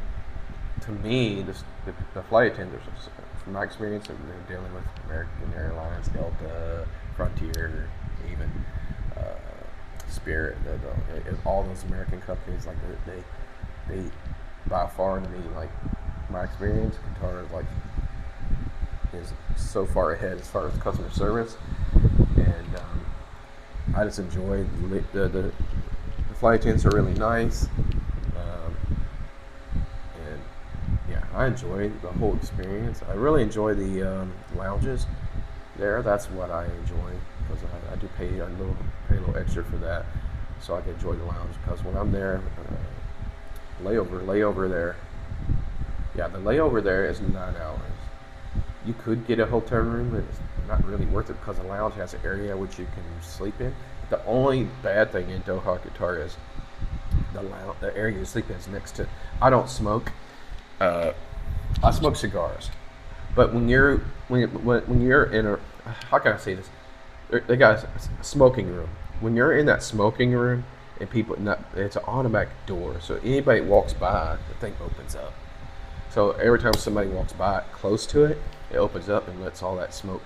to me, the flight attendants, from my experience of dealing with American Airlines, Delta, Frontier, even Spirit, all those American companies, like by far to me, like my experience, Qatar is so far ahead as far as customer service, and I just enjoy the flight attendants are really nice, and yeah, I enjoy the whole experience. I really enjoy the lounges there. That's what I enjoy because I do pay a little extra for that, so I can enjoy the lounge. Because when I'm there, layover there, yeah, the layover there is 9 hours. You could get a hotel room, but it's not really worth it because the lounge has an area which you can sleep in. The only bad thing in Doha, Qatar is the area you sleep in is next to. I don't smoke. I smoke cigars, but when you're in a, how can I say this? They got a smoking room. When you're in that smoking room and it's an automatic door, so anybody walks by, the thing opens up. So every time somebody walks by close to it, it opens up and lets all that smoke.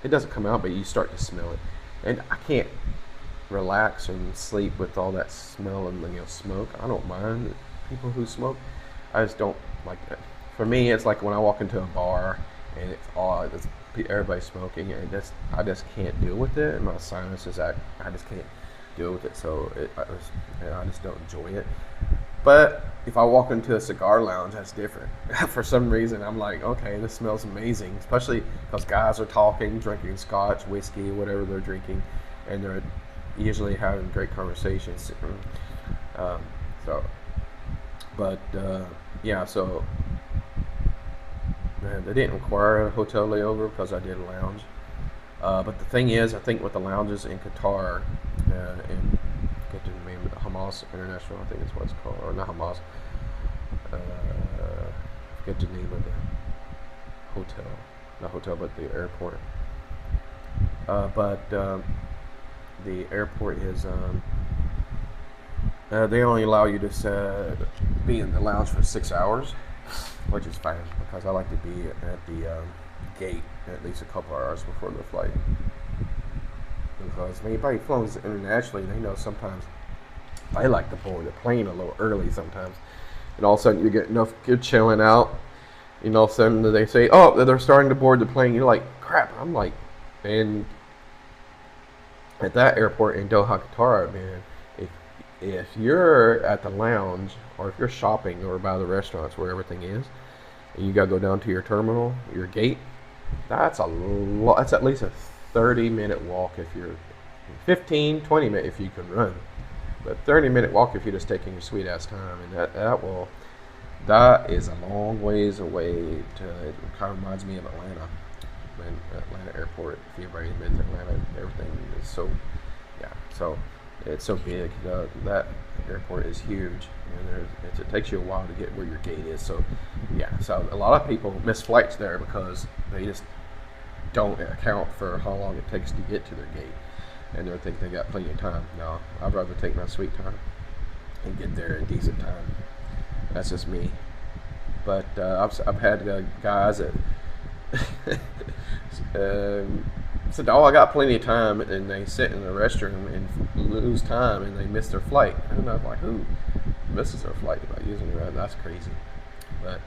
It doesn't come out, but you start to smell it. And I can't relax and sleep with all that smell and smoke. I don't mind people who smoke. I just don't like that. For me, it's like when I walk into a bar and everybody's smoking, and I just can't deal with it. And my sinuses, I just can't deal with it. So I just don't enjoy it. But if I walk into a cigar lounge, that's different. For some reason, I'm like, okay, this smells amazing, especially because guys are talking, drinking scotch, whiskey, whatever they're drinking, and they're usually having great conversations. They didn't require a hotel layover because I did a lounge. But the thing is, I think with the lounges in Qatar, and get to the name of the Hamas International, I think is what it's called, or not Hamas. Forget the name of the hotel, not hotel, but the airport. But the airport is they only allow you to be in the lounge for 6 hours, which is fine because I like to be at the gate at least a couple hours before the flight. Because when anybody flies internationally, they know sometimes I like to board the plane a little early sometimes. And all of a sudden you're chilling out. And all of a sudden they say, oh, they're starting to board the plane. You're like, crap. I'm like, and at that airport in Doha, Qatar, man, if you're at the lounge or if you're shopping or by the restaurants where everything is, and you got to go down to your terminal, your gate, that's at least a 30-minute walk if you're 15, 20 minutes if you can run. But 30-minute walk if you're just taking your sweet ass time, and that is a long ways away. It kind of reminds me of Atlanta, Atlanta airport. If you've ever been to Atlanta, everything is so it's so big. That airport is huge, and it takes you a while to get where your gate is. So so a lot of people miss flights there because they just don't account for how long it takes to get to their gate, and they think they got plenty of time. No, I'd rather take my sweet time and get there in decent time. That's just me. But I've had guys that said, "Oh, I got plenty of time," and they sit in the restroom and lose time, and they miss their flight. And I'm like, who misses their flight by using the restroom? That's crazy. But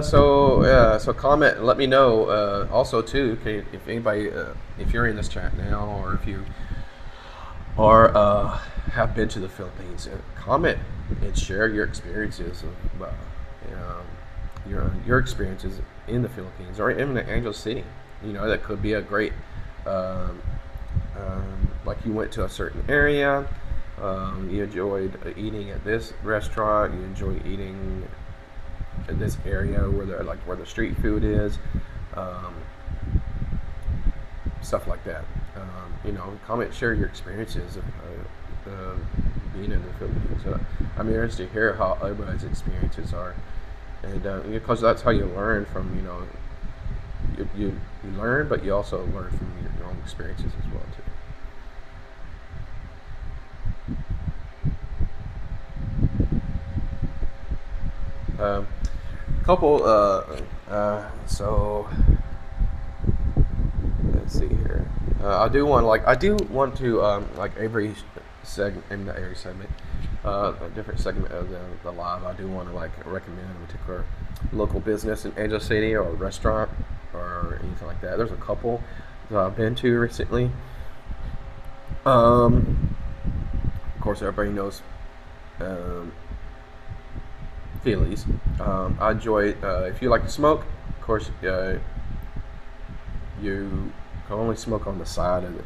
so comment and let me know. Also too, if anybody, if you're in this chat now, or if you are have been to the Philippines, comment and share your experiences of your experiences in the Philippines or in the Angel City. That could be a great, like you went to a certain area, you enjoyed eating at this restaurant, you enjoy eating in this area where the street food is, stuff like that. Comment, share your experiences of being in the Philippines. I'm interested to hear how everybody's experiences are, and because that's how you learn from. You learn, but you also learn from your own experiences as well too. So let's see here. I do want to like every segment, a different segment of the live, I do want to like recommend a particular local business in Angel City or a restaurant or anything like that. There's a couple that I've been to recently. Of course, everybody knows Phillies. I enjoy if you like to smoke. Of course, you can only smoke on the side of it,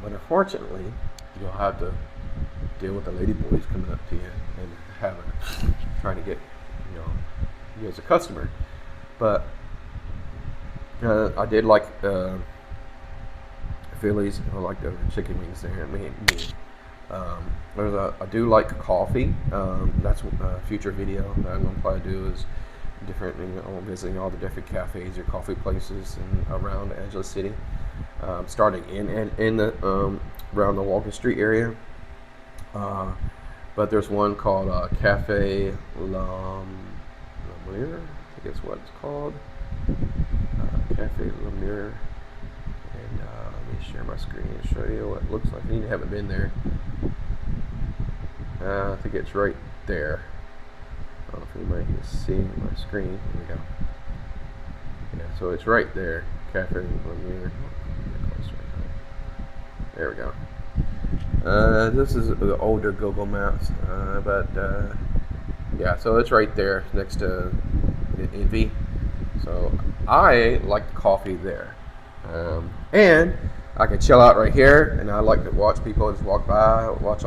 but unfortunately, you'll have to deal with the lady boys coming up to you and trying to get you as a customer. But I did like Phillies. I like the chicken wings there. I do like coffee. That's a future video that I'm going to probably do is different, visiting all the different cafes or coffee places around Angeles City. Starting in the around the Walker Street area. But there's one called Cafe Lamire. I think that's what it's called. Cafe Lamire. And let me share my screen and show you what it looks like. You haven't been there. I think it's right there. I don't know if anybody can see my screen. Here we go. Yeah, so it's right there. Cafe Lamire. There we go. This is the older Google Maps, but yeah, so it's right there next to Envy. So I like the coffee there, and I can chill out right here. And I like to watch people just walk by, watch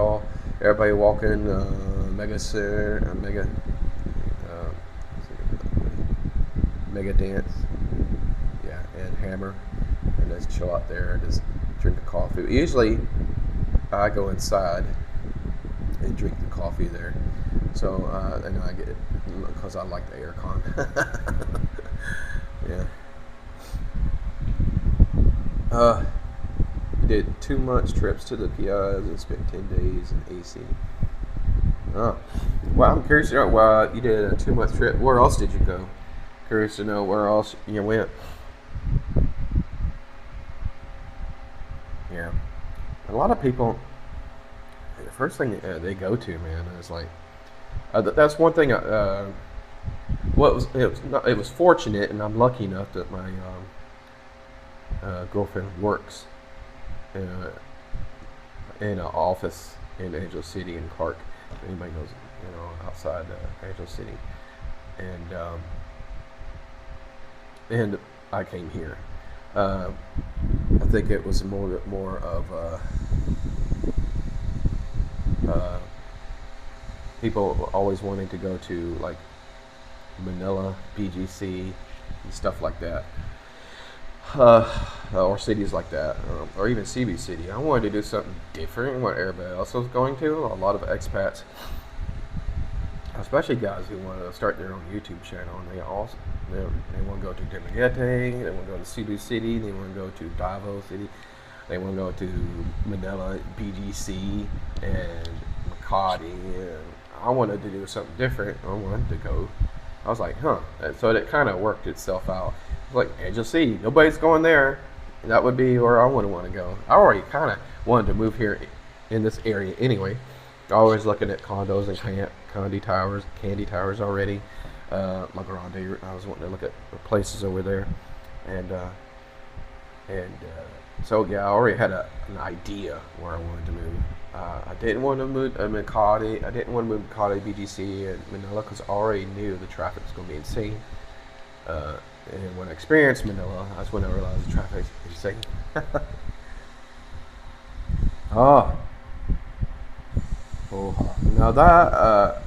everybody walking, mega dance, yeah, and hammer, and just chill out there and just drink the coffee. Usually I go inside and drink the coffee there. So and I get it because I like the aircon. Yeah. Did 2 months trips to the PIs and spent 10 days in AC. Oh, well, I'm curious to know why you did a 2 month trip. Where else did you go? Curious to know where else you went. Yeah, a lot of people. The first thing they go to, man, is like that's one thing. It was fortunate, and I'm lucky enough that my girlfriend works in an office in Angel City in Clark. If anybody knows, outside Angel City, and I came here. I think it was more of people always wanting to go to like Manila, BGC, and stuff like that, or cities like that, or even CB City. I wanted to do something different than what everybody else was going to. A lot of expats, especially guys who want to start their own YouTube channel, and they want to go to Dumaguete, they want to go to CB City, they want to go to Davao City, they want to go to Manila, BGC, and Makati. And I wanted to do something different. I wanted to go. I was like, and so it kind of worked itself out. It's like Angel City, nobody's going there. That would be where I would want to go. I already kind of wanted to move here in this area anyway. Always looking at condos and candy towers already. La Grande, I was wanting to look at places over there, and so yeah, I already had an idea where I wanted to move. I didn't want to move Makati. I didn't want to move Makati, BGC, and Manila because I already knew the traffic was going to be insane. And when I experienced Manila, that's when I realized the traffic is insane. Oh, now that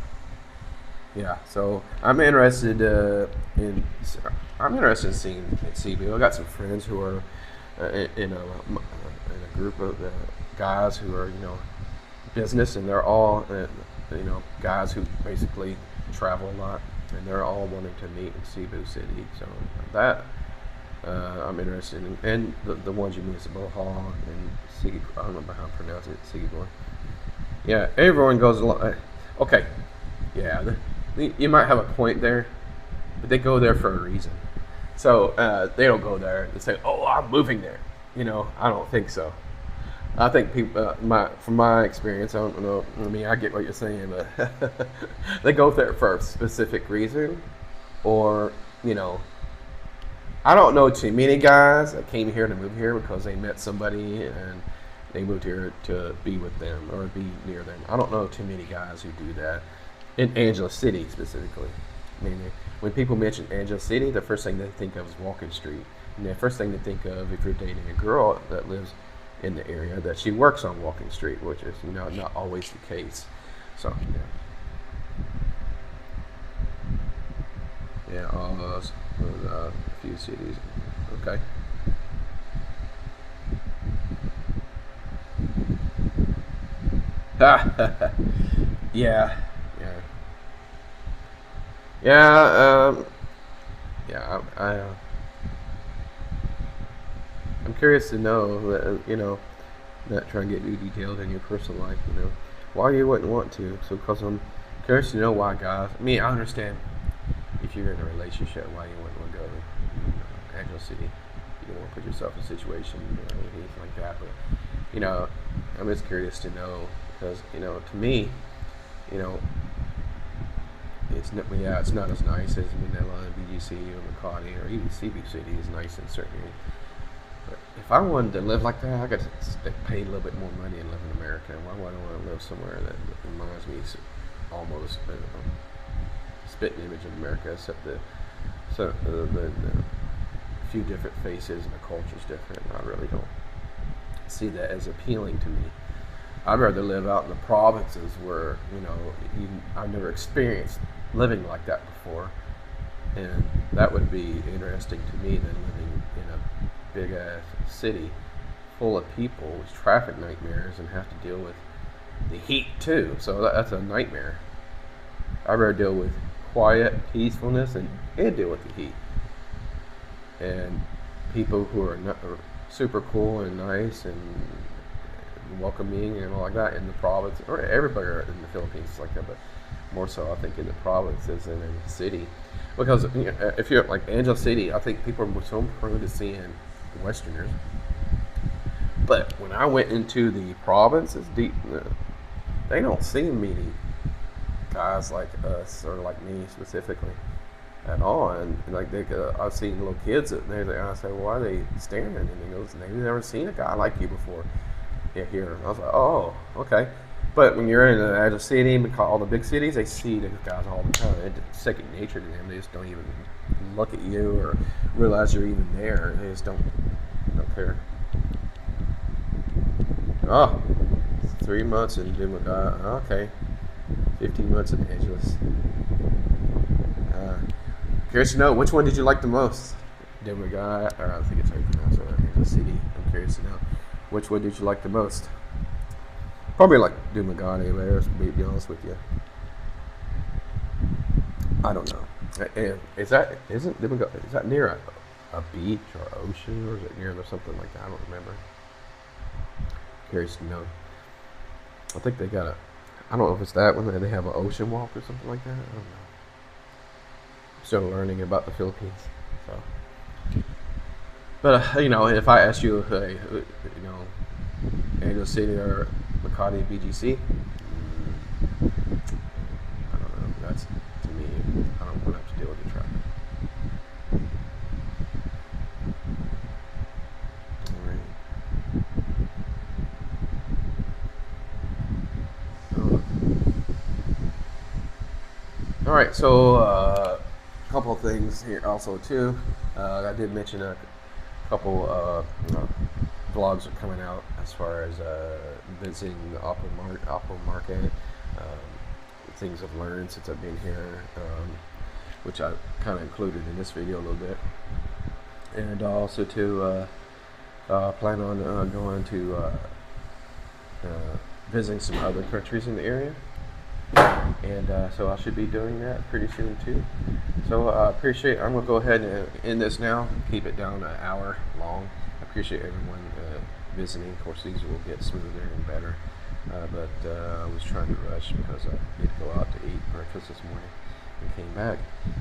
yeah. So I'm interested in seeing CB. I got some friends who are in a group of guys who are business, and they're all guys who basically travel a lot, and they're all wanting to meet in Cebu City. So that I'm interested in, and the ones you meet is Bohol and Sigi. I don't remember how to pronounce it. Sigigor. Yeah, everyone goes along. Okay, yeah, you might have a point there, but they go there for a reason. So they don't go there and say, "Oh, I'm moving there." I don't think so. I think people, from my experience, I don't know. I mean, I get what you're saying, but they go there for a specific reason, or you know, I don't know too many guys that came here to move here because they met somebody and they moved here to be with them or be near them. I don't know too many guys who do that in Angela City specifically. I mean, when people mention Angela City, the first thing they think of is Walking Street, and the first thing they think of if you're dating a girl that lives in the area that she works on Walking Street, which is not always the case. So yeah, all those a few cities. Okay. Yeah, yeah, yeah. Yeah. I'm curious to know that not trying to get too detailed in your personal life. Why you wouldn't want to. So, because I'm curious to know why guys. I mean, I understand if you're in a relationship, why you wouldn't want to go to Angelo City. You don't want to put yourself in a situation, anything like that. But I'm just curious to know because to me, you know, it's not as nice as Manila and BGC or Makati or even CB City is nice in certain areas. But if I wanted to live like that, I got to pay a little bit more money and live in America. Why would I want to live somewhere that reminds me almost spitting image of America, except the few different faces and the culture's different. And I really don't see that as appealing to me. I'd rather live out in the provinces where I've never experienced living like that before, and that would be interesting to me than living in a big ass city full of people with traffic nightmares and have to deal with the heat too. So that's a nightmare. I'd rather deal with quiet peacefulness and deal with the heat and people who are super cool and nice and welcoming and all like that in the province, or everybody in the Philippines is like that, but more so I think in the provinces than in the city. Because if you're like Angelo City, I think people are so prone to seeing Westerners. But when I went into the provinces, they don't see many guys like us or like me specifically at all. And like I've seen little kids that and I say, well, why are they staring? And he goes, they've never seen a guy like you before here. And I was like, oh, okay. But when you're in a city, all the big cities, they see those guys all the time. It's second nature to them. They just don't even look at you or realize you're even there. They just don't care. Oh, 3 months in Dumaguy. Okay. 15 months in Angeles. Curious to know, which one did you like the most? Dumaguy, or I think it's how you pronounce it, Angeles City. I'm curious to know, which one did you like the most? Probably like Dumaguy anyway, to be honest with you. I don't know. And is that near a beach or ocean, or is it near something like that? I don't remember. Curious to know. I think they got I don't know if it's that one. They have an ocean walk or something like that. I don't know. I'm still learning about the Philippines. So, but if I ask you, hey, Angelo City or Makati BGC, I don't know. That's to me. I don't want to have to deal with the traffic. All right, so a couple of things here also too. I did mention a couple vlogs are coming out as far as visiting the Apple Market, things I've learned since I've been here, which I kind of included in this video a little bit, and also to plan on going to visiting some other countries in the area. And so I should be doing that pretty soon too. So I appreciate. I'm gonna go ahead and end this now. Keep it down an hour long. I appreciate everyone visiting. Of course, these will get smoother and better. But I was trying to rush because I did go out to eat breakfast this morning and came back.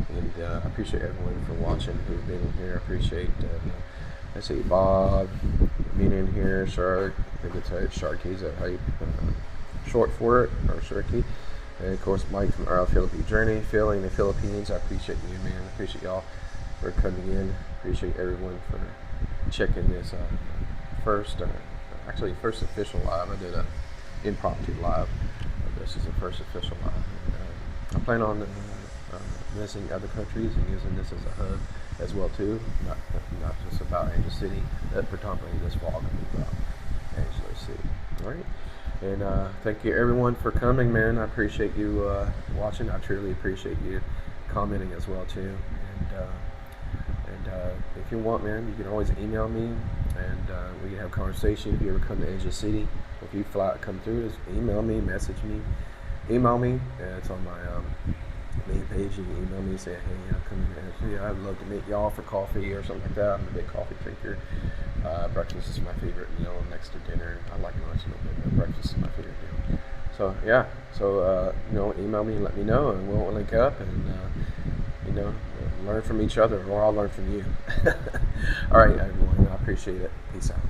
And I appreciate everyone for watching who've been here. I appreciate. I see Bob, being in here. Shark, I think it's Sharky, is that how you short for it, or Sharky? And of course, Mike from our Philippine Journey, Phil in the Philippines. I appreciate you, man. I appreciate y'all for coming in. Appreciate everyone for checking this first official live. I did a impromptu live. This is the first official live. I plan on visiting other countries and using this as a hub as well too. Not just about Angel City, but predominantly this vlog will be about Angelo City. All right. And thank you everyone for coming, man. I appreciate you watching. I truly appreciate you commenting as well too. And if you want, man, you can always email me, and we can have a conversation. If you ever come to Angel City, if you fly come through, just email me, message me, email me. It's on my main page. You can email me and say, hey, I'm coming to Angel City. I'd love to meet y'all for coffee or something like that. I'm a big coffee drinker. Breakfast is my favorite meal next to dinner. I like lunch a little bit, but breakfast is my favorite meal. So yeah, email me and let me know, and we'll link up and learn from each other, or I'll learn from you. All right, everyone, I appreciate it. Peace out.